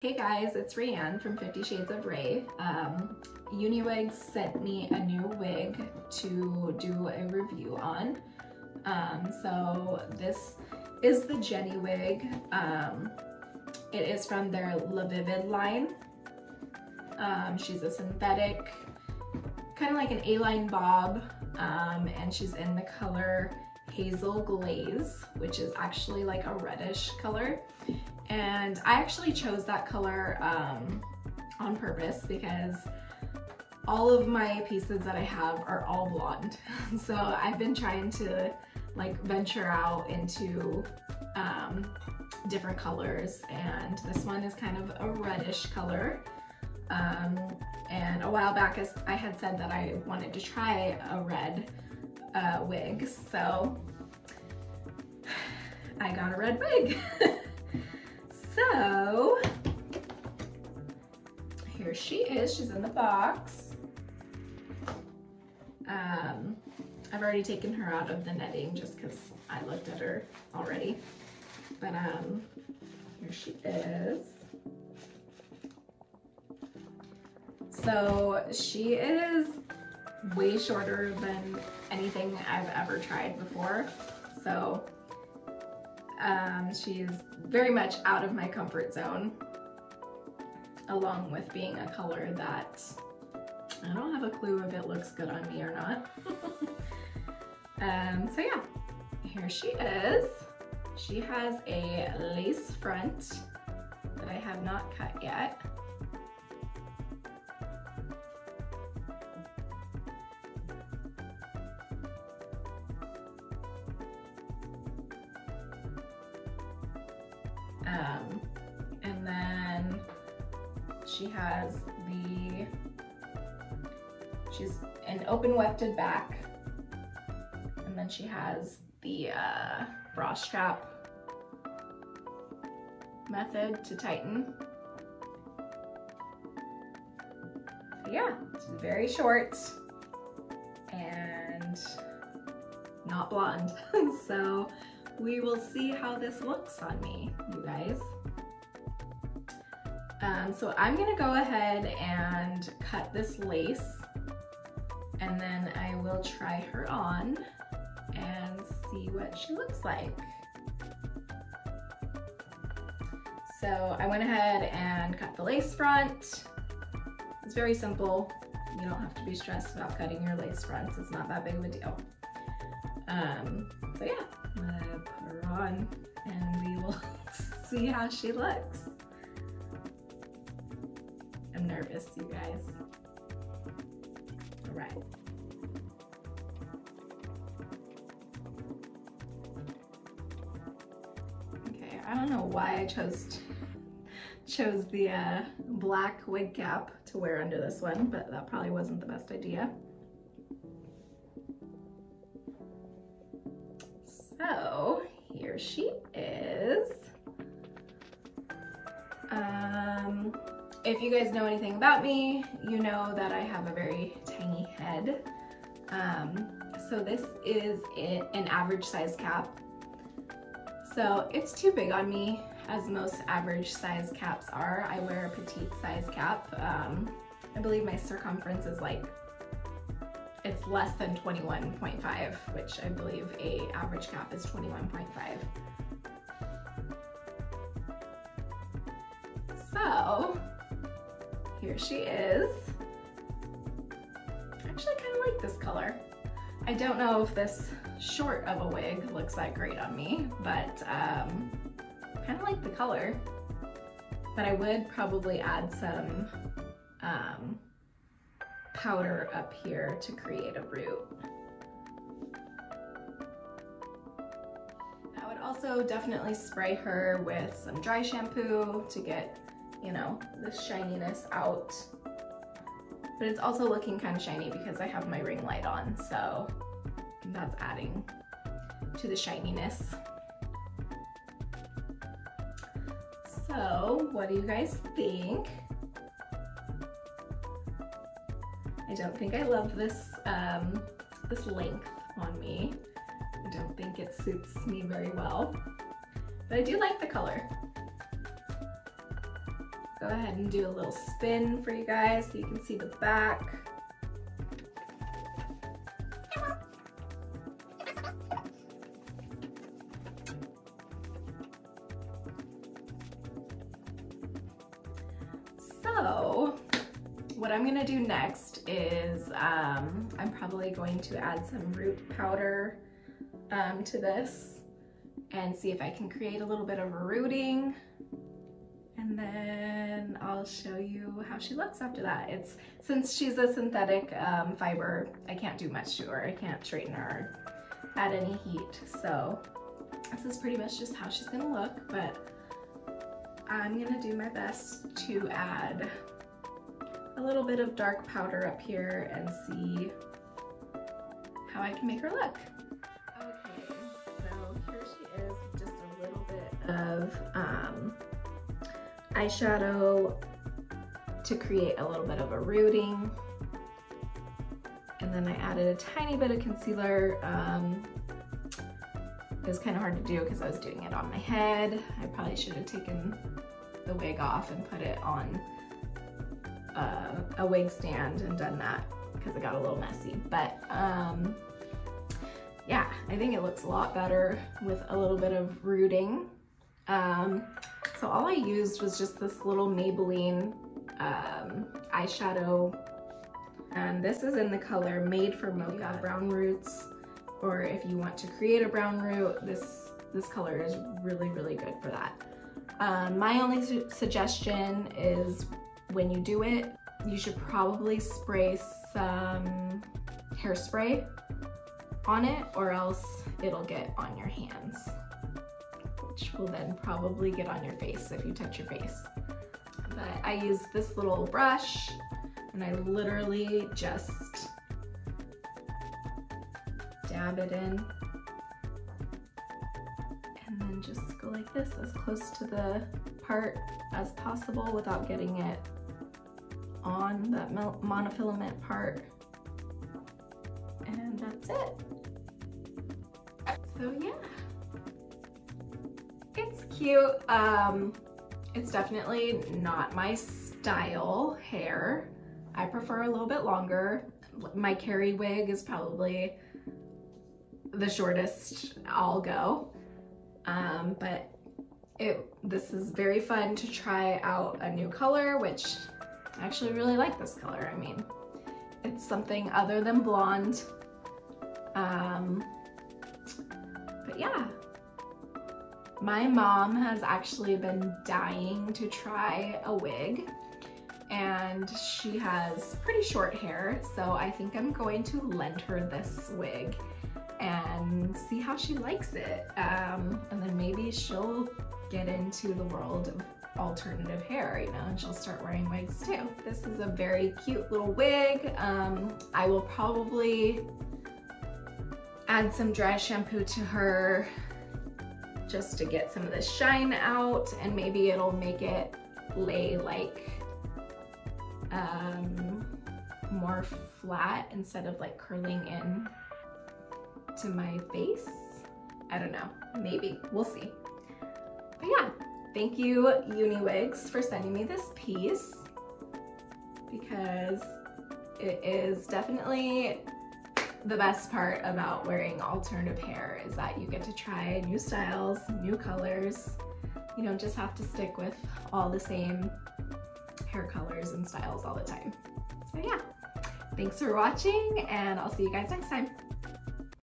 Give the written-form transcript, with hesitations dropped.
Hey guys, it's Rayanne from 50 Shades of Ray. Uniwigs sent me a new wig to do a review on. So this is the Jenny Wig. It is from their La Vivid line. She's a synthetic, kind of like an A-line bob, and she's in the color Hazel Glaze, which is actually like a reddish color. And I actually chose that color on purpose because all of my pieces that I have are all blonde. So I've been trying to like venture out into different colors, and this one is kind of a reddish color. And a while back I had said that I wanted to try a red wig, so I got a red wig. So here she is, she's in the box. I've already taken her out of the netting just because I looked at her already. But here she is. So she is way shorter than anything I've ever tried before. So she's very much out of my comfort zone, along with being a color that I don't have a clue if it looks good on me or not. So yeah, here she is. She has a lace front that I have not cut yet. And then she has she's an open wefted back, and then she has the bra strap method to tighten. So yeah, it's very short and not blonde. So we will see how this looks on me, you guys. So I'm gonna go ahead and cut this lace, and then I will try her on and see what she looks like. So I went ahead and cut the lace front. It's very simple. You don't have to be stressed about cutting your lace fronts. It's not that big of a deal. So yeah, I'm gonna put her on and we will see how she looks. I'm nervous, you guys. All right. Okay, I don't know why I chose the black wig cap to wear under this one, but that probably wasn't the best idea. So here she is. If you guys know anything about me, you know that I have a very tiny head. So this is an average size cap. So it's too big on me, as most average size caps are. I wear a petite size cap. I believe my circumference is like, it's less than 21.5, which I believe a average cap is 21.5. So here she is. I actually kind of like this color. I don't know if this short of a wig looks that great on me, but kind of like the color. But I would probably add some powder up here to create a root. I would also definitely spray her with some dry shampoo to get, you know, the shininess out. But it's also looking kind of shiny because I have my ring light on, so that's adding to the shininess. So what do you guys think? I don't think I love this this length on me. I don't think it suits me very well, but I do like the color. go ahead and do a little spin for you guys so you can see the back. So what I'm gonna do next is I'm probably going to add some root powder to this and see if I can create a little bit of a rooting, and then I'll show you how she looks after that. Since she's a synthetic fiber, I can't do much to her. I can't straighten her or add any heat, so this is pretty much just how she's gonna look, but I'm gonna do my best to add a little bit of dark powder up here and see how I can make her look. Okay, so here she is, just a little bit of eyeshadow to create a little bit of a rooting. And then I added a tiny bit of concealer. It was kind of hard to do because I was doing it on my head. I probably should have taken the wig off and put it on a wig stand and done that because it got a little messy. But yeah, I think it looks a lot better with a little bit of rooting. So all I used was just this little Maybelline eyeshadow, and this is in the color Made for Mocha Brown Roots, or if you want to create a brown root, this color is really, really good for that. My only suggestion is when you do it, you should probably spray some hairspray on it, or else it'll get on your hands, which will then probably get on your face if you touch your face. But I use this little brush and I literally just dab it in and then just go like this, as close to the part as possible without getting it on that monofilament part, and that's it. So yeah, it's cute. It's definitely not my style hair. I prefer a little bit longer. My Carrie wig is probably the shortest I'll go. But this is very fun to try out a new color, which I actually really like this color. I mean, it's something other than blonde. But yeah, my mom has actually been dying to try a wig, and she has pretty short hair, so I think I'm going to lend her this wig and see how she likes it. And then maybe she'll get into the world of alternative hair, you know, and she'll start wearing wigs too. This is a very cute little wig. I will probably add some dry shampoo to her just to get some of the shine out, and maybe it'll make it lay like more flat instead of like curling in to my face. I don't know, maybe, we'll see. But yeah, thank you Uniwigs for sending me this piece, because it is definitely the best part about wearing alternative hair, is that you get to try new styles, new colors. You don't just have to stick with all the same hair colors and styles all the time. So yeah, thanks for watching, and I'll see you guys next time.